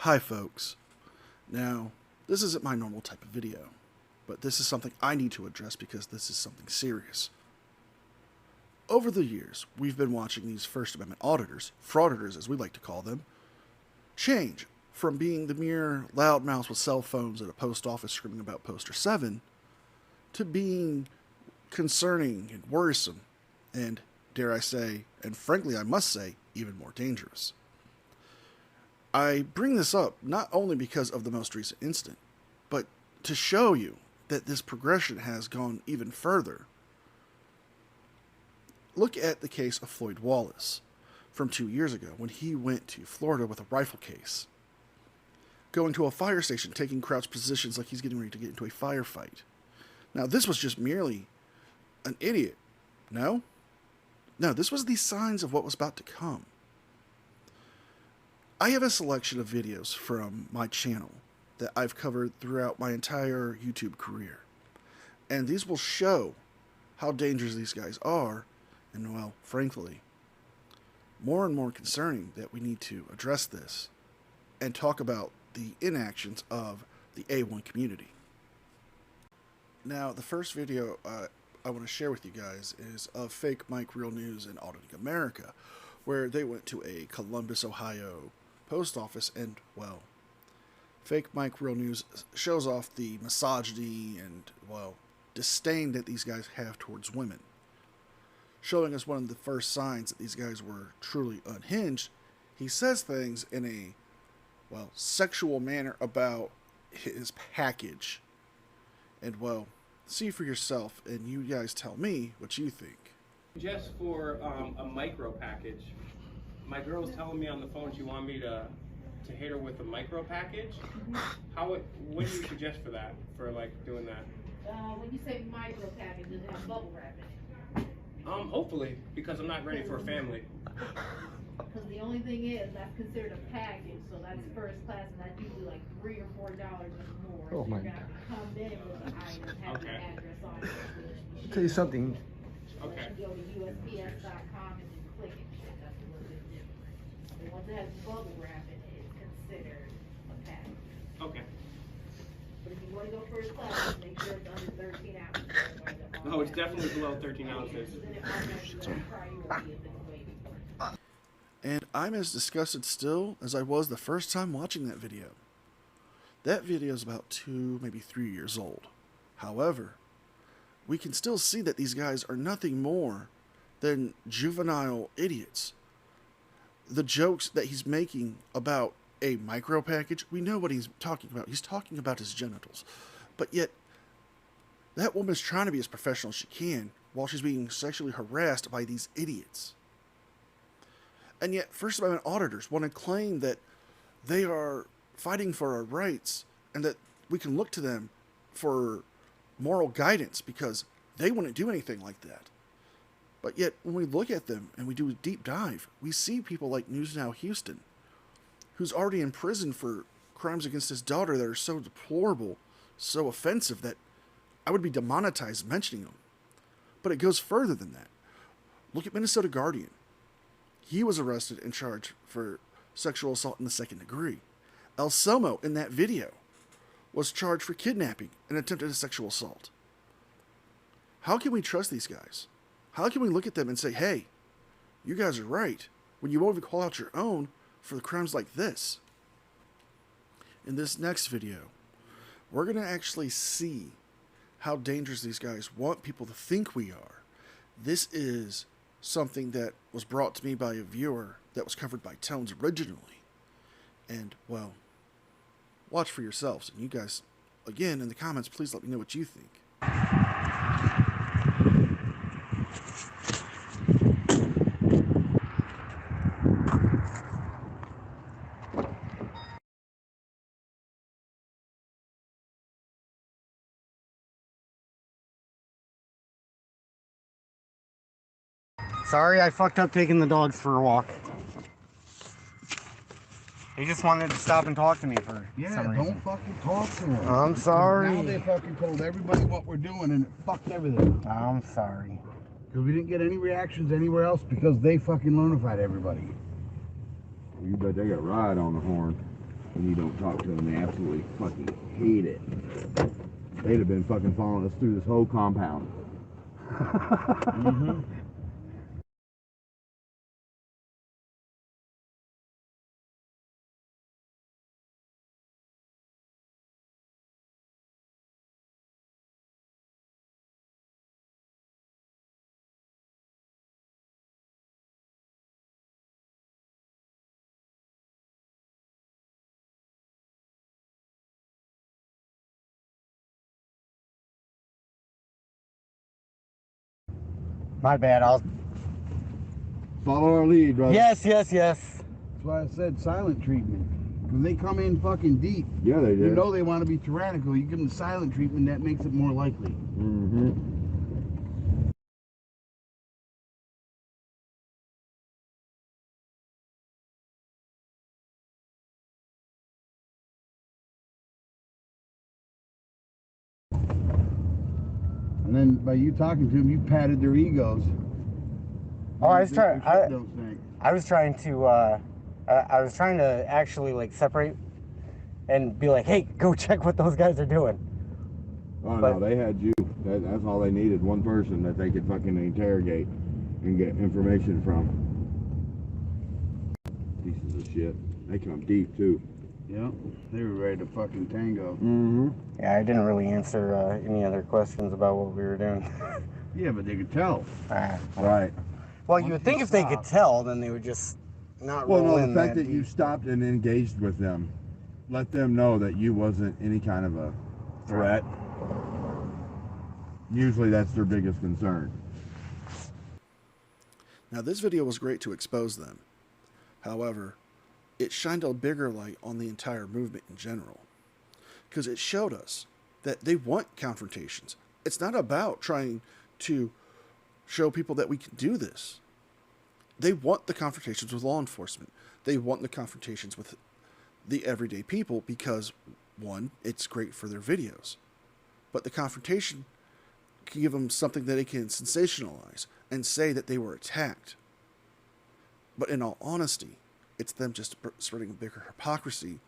Hi folks. Now, this isn't my normal type of video, but this is something I need to address because this is something serious. Over the years, we've been watching these First Amendment auditors, frauditors as we like to call them, change from being the mere loudmouths with cell phones at a post office screaming about Poster 7 to being concerning and worrisome and, dare I say, and frankly I must say, even more dangerous. I bring this up not only because of the most recent incident, but to show you that this progression has gone even further. Look at the case of Floyd Wallace from 2 years ago when he went to Florida with a rifle case, going to a fire station, taking crouched positions like he's getting ready to get into a firefight. Now, this was just merely an idiot. No, this was the signs of what was about to come. I have a selection of videos from my channel that I've covered throughout my entire YouTube career. And these will show how dangerous these guys are, and well, frankly, more and more concerning that we need to address this and talk about the inactions of the A1 community. Now, the first video I want to share with you guys is of Fake Mike Real News and Auditing America, where they went to a Columbus, Ohio post office and, well, Fake Mike Real News shows off the misogyny and, well, disdain that these guys have towards women, showing us one of the first signs that these guys were truly unhinged. He says things in a, well, sexual manner about his package. And, well, see for yourself, and you guys tell me what you think. Just for a micro package. My girl's telling me on the phone she wanted me to hit her with a micro package. What do you suggest for that? For like doing that? When you say micro package, does it have bubble wrap in it? Hopefully, because I'm not ready for a family. Because the only thing is, that's considered a package, so that's first class, and that's usually like $3 or $4 more. Oh so my you're gonna have to come in with the item, have the address on it. I'll tell you something. Okay. Go to USPS.com and then click it. That's a little bit different. And once it has bubble wrap in it, it's considered a package. Okay. But if you want to go first class, make sure it's under 13 ounces. No, it's definitely below 13 ounces. And I'm as disgusted still as I was the first time watching that video. That video is about 2, maybe 3 years old. However, we can still see that these guys are nothing more than juvenile idiots. The jokes that he's making about a micro package, we know what he's talking about. He's talking about his genitals. But yet, that woman's trying to be as professional as she can while she's being sexually harassed by these idiots. And yet, First Amendment auditors want to claim that they are fighting for our rights and that we can look to them for moral guidance because they wouldn't do anything like that. But yet, when we look at them and we do a deep dive, we see people like News Now Houston, who's already in prison for crimes against his daughter that are so deplorable, so offensive that I would be demonetized mentioning them. But it goes further than that. Look at Minnesota Guardian. He was arrested and charged for sexual assault in the 2nd degree. El Selmo, in that video, was charged for kidnapping and attempted sexual assault. How can we trust these guys? How can we look at them and say, hey, you guys are right, when you won't even call out your own for the crimes like this? In this next video, we're going to actually see how dangerous these guys want people to think we are. This is something that was brought to me by a viewer that was covered by Tones originally. And, well, watch for yourselves. And you guys, again, in the comments, please let me know what you think. Sorry, I fucked up taking the dogs for a walk. He just wanted to stop and talk to me for some reason. Don't fucking talk to him. I'm sorry. Now they fucking told everybody what we're doing and it fucked everything. I'm sorry. Because we didn't get any reactions anywhere else because they fucking notified everybody. You bet they got a ride on the horn. and you don't talk to them. They absolutely fucking hate it. They'd have been fucking following us through this whole compound. Mm-hmm. My bad. I'll. Follow our lead, brother. Yes. That's why I said silent treatment. When they come in fucking deep, yeah, they do. You know they want to be tyrannical. You give them silent treatment, that makes it more likely. Mm-hmm. And then by you talking to them, you patted their egos. Oh, I was trying. I was trying to. I was trying to actually like separate and be like, "Hey, go check what those guys are doing." Oh no, they had you. That's all they needed. One person that they could fucking interrogate and get information from. Pieces of shit. They come deep too. Yep, they were ready to fucking tango. Mm-hmm. Yeah, I didn't really answer any other questions about what we were doing. Yeah, but they could tell. Right. Well, you would think if they could tell, then they would just not roll in. Well, no, the fact that you stopped and engaged with them, let them know that you wasn't any kind of a threat. Usually that's their biggest concern. Now, this video was great to expose them. However, it shined a bigger light on the entire movement in general, because it showed us that they want confrontations. It's not about trying to show people that we can do this. They want the confrontations with law enforcement. They want the confrontations with the everyday people because, one, it's great for their videos, but the confrontation can give them something that they can sensationalize and say that they were attacked. But in all honesty, it's them just spreading a bigger hypocrisy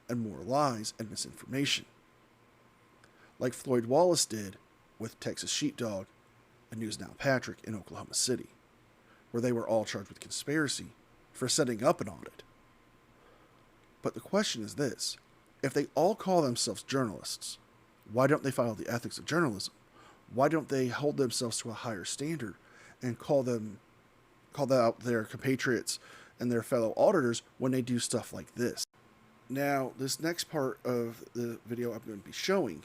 and more lies and misinformation. Like Floyd Wallace did with Texas Sheepdog and News Now Patrick in Oklahoma City, where they were all charged with conspiracy for setting up an audit. But the question is this: if they all call themselves journalists, why don't they follow the ethics of journalism? Why don't they hold themselves to a higher standard and call out their compatriots and their fellow auditors when they do stuff like this? Now, this next part of the video I'm going to be showing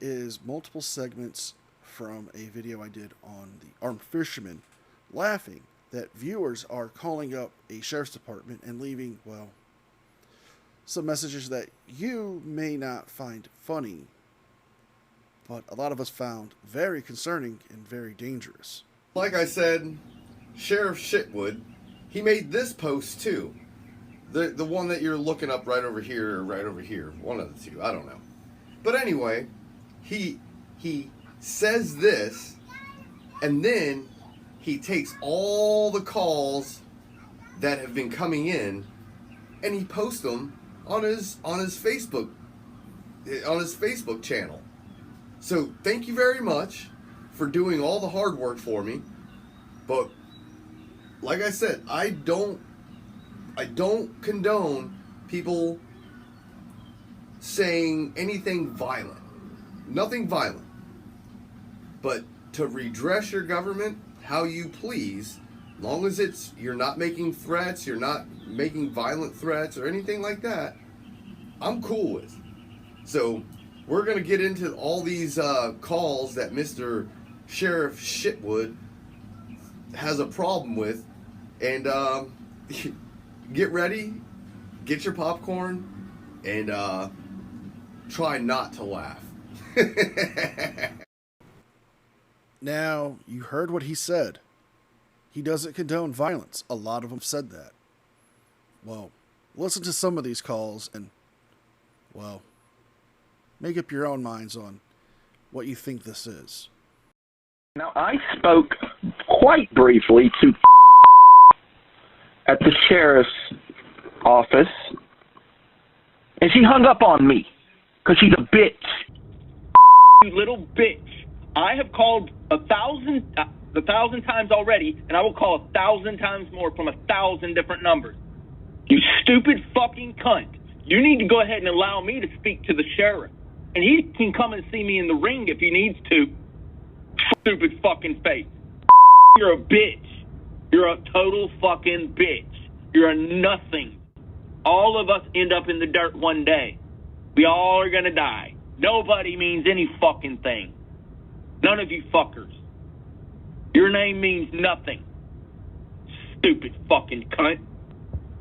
is multiple segments from a video I did on the armed fishermen, laughing that viewers are calling up a sheriff's department and leaving, well, some messages that you may not find funny, but a lot of us found very concerning and very dangerous. Like I said, Sheriff Shitwood, he made this post too. The one that you're looking up right over here or right over here. One of the two, I don't know. But anyway, he says this, and then he takes all the calls that have been coming in and he posts them on his Facebook channel. So thank you very much for doing all the hard work for me. But like I said, I don't condone people saying anything violent. Nothing violent. But to redress your government how you please, long as you're not making threats, you're not making violent threats or anything like that, I'm cool with. So we're going to get into all these calls that Mr. Sheriff Shitwood has a problem with, and get ready, get your popcorn, and try not to laugh. Now, you heard what he said. He doesn't condone violence. A lot of them said that. Well, listen to some of these calls and, well, make up your own minds on what you think this is. Now, I spoke quite briefly to at the sheriff's office And she hung up on me because she's a bitch. You little bitch. I have called 1,000 times already, and I will call 1,000 times more from 1,000 different numbers. You stupid fucking cunt. You need to go ahead and allow me to speak to the sheriff. And he can come and see me in the ring if he needs to. Stupid fucking face. You're a bitch. You're a total fucking bitch. You're a nothing. All of us end up in the dirt one day. We all are gonna die. Nobody means any fucking thing. None of you fuckers. Your name means nothing. Stupid fucking cunt.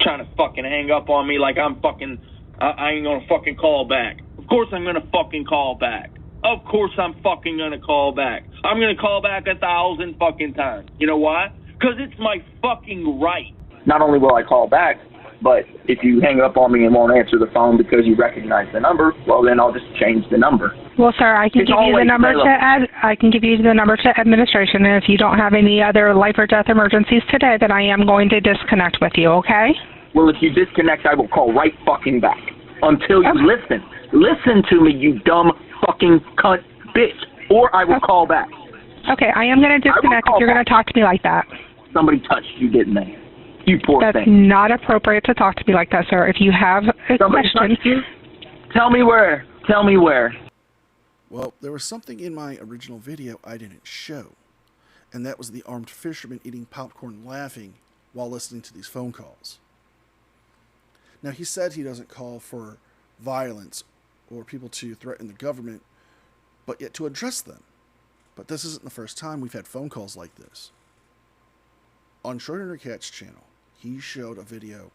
Trying to fucking hang up on me like I'm fucking, I ain't gonna fucking call back. Of course I'm gonna fucking call back. Of course I'm fucking gonna call back. I'm gonna call back 1,000 fucking times. You know why? Because it's my fucking right. Not only will I call back, but if you hang up on me and won't answer the phone because you recognize the number, well then I'll just change the number. Well, sir, I can give you the number to administration, and if you don't have any other life or death emergencies today, then I am going to disconnect with you, okay? Well, if you disconnect, I will call right fucking back until you listen. Listen to me, you dumb fucking cunt bitch, or I will call back. Okay, I am going to disconnect if you're going to talk to me like that. Somebody touched you, didn't they? You poor thing. That's not appropriate to talk to me like that, sir. If you have a question... You? Tell me where. Tell me where. Well, there was something in my original video I didn't show, and that was the armed fisherman eating popcorn laughing while listening to these phone calls. Now, he said he doesn't call for violence or people to threaten the government, but yet to address them. But this isn't the first time we've had phone calls like this. On Short Cat's channel, he showed a video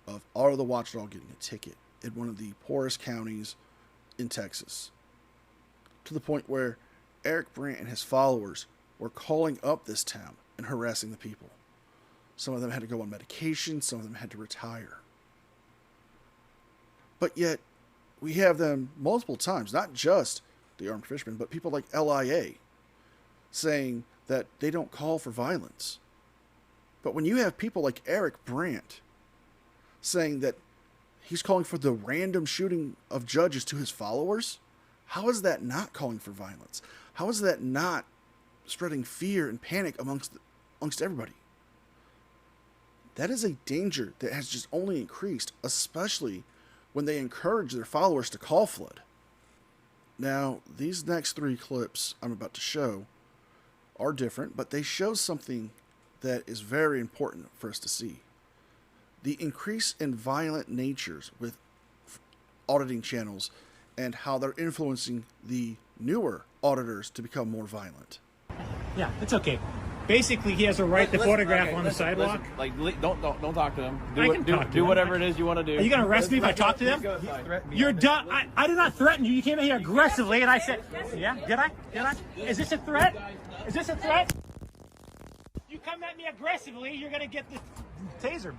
of Otto the Watchdog getting a ticket in one of the poorest counties in Texas, to the point where Eric Brandt and his followers were calling up this town and harassing the people. Some of them had to go on medication, some of them had to retire. But yet, we have them multiple times, not just the armed fishermen, but people like LIA saying that they don't call for violence. But when you have people like Eric Brandt saying that he's calling for the random shooting of judges to his followers, how is that not calling for violence? How is that not spreading fear and panic amongst everybody? That is a danger that has just only increased, especially when they encourage their followers to call flood. Now, these next 3 clips I'm about to show are different, but they show something that is very important for us to see. The increase in violent natures with auditing channels and how they're influencing the newer auditors to become more violent. Yeah, it's okay. Basically, he has a right to photograph on the sidewalk. Don't talk to him. Do whatever it is you want to do. Are you going to arrest me if I talk to them? You're done. I did not threaten you. You came in here aggressively, and I said, yeah, did I? Is this a threat? Is this a threat? You come at me aggressively, you're going to get the taser.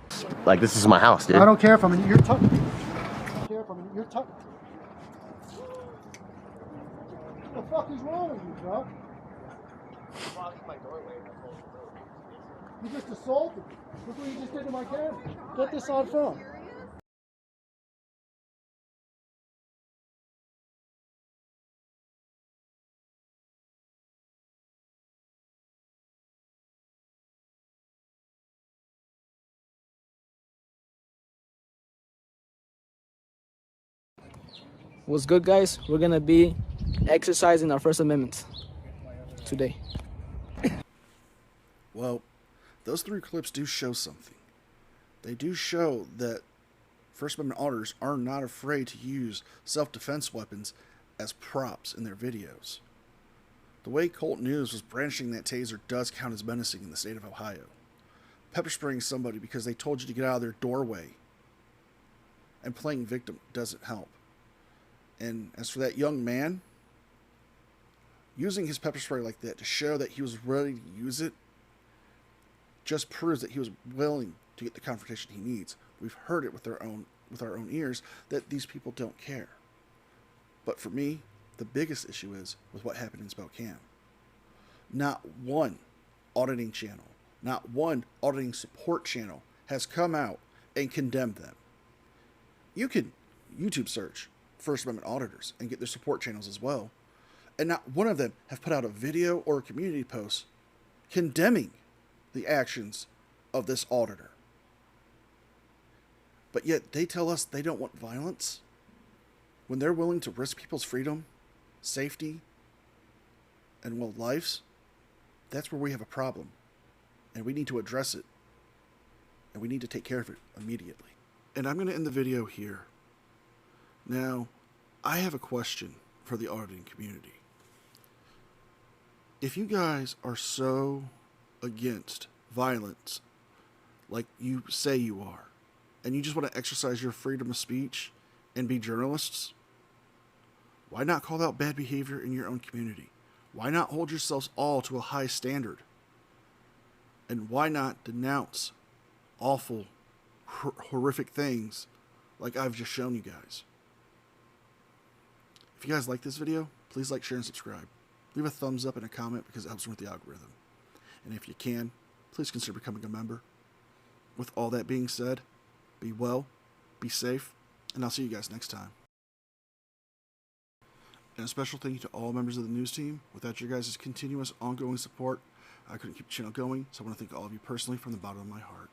Like, this is my house, dude. I don't care if I'm in your tuck. I don't care if I'm in your tuck. What the fuck is wrong with you, bro? You just assaulted me. Look what you just did to my camera. Get this on film. What's good, guys? We're gonna be exercising our First Amendment today. Well, those 3 clips do show something. They do show that First Amendment auditors are not afraid to use self-defense weapons as props in their videos. The way Colt News was brandishing that taser does count as menacing in the state of Ohio. Pepper spraying somebody because they told you to get out of their doorway and playing victim doesn't help. And as for that young man, using his pepper spray like that to show that he was ready to use it just proves that he was willing to get the confrontation he needs. We've heard it with our own ears that these people don't care. But for me, the biggest issue is with what happened in Spokane. Not one auditing channel, not one auditing support channel has come out and condemned them. You can YouTube search First Amendment auditors and get their support channels as well. And not one of them have put out a video or a community post condemning the actions of this auditor. But yet they tell us they don't want violence when they're willing to risk people's freedom, safety, and, well, lives. That's where we have a problem. And we need to address it. And we need to take care of it immediately. And I'm going to end the video here. Now, I have a question for the auditing community. If you guys are so against violence, like you say you are, and you just want to exercise your freedom of speech and be journalists, why not call out bad behavior in your own community? Why not hold yourselves all to a high standard? And why not denounce awful, horrific things like I've just shown you guys? If you guys like this video, please like, share, and subscribe. Leave a thumbs up and a comment because it helps me with the algorithm. And if you can, please consider becoming a member. With all that being said, be well, be safe, and I'll see you guys next time. And a special thank you to all members of the news team. Without your guys' continuous, ongoing support, I couldn't keep the channel going, so I want to thank all of you personally from the bottom of my heart.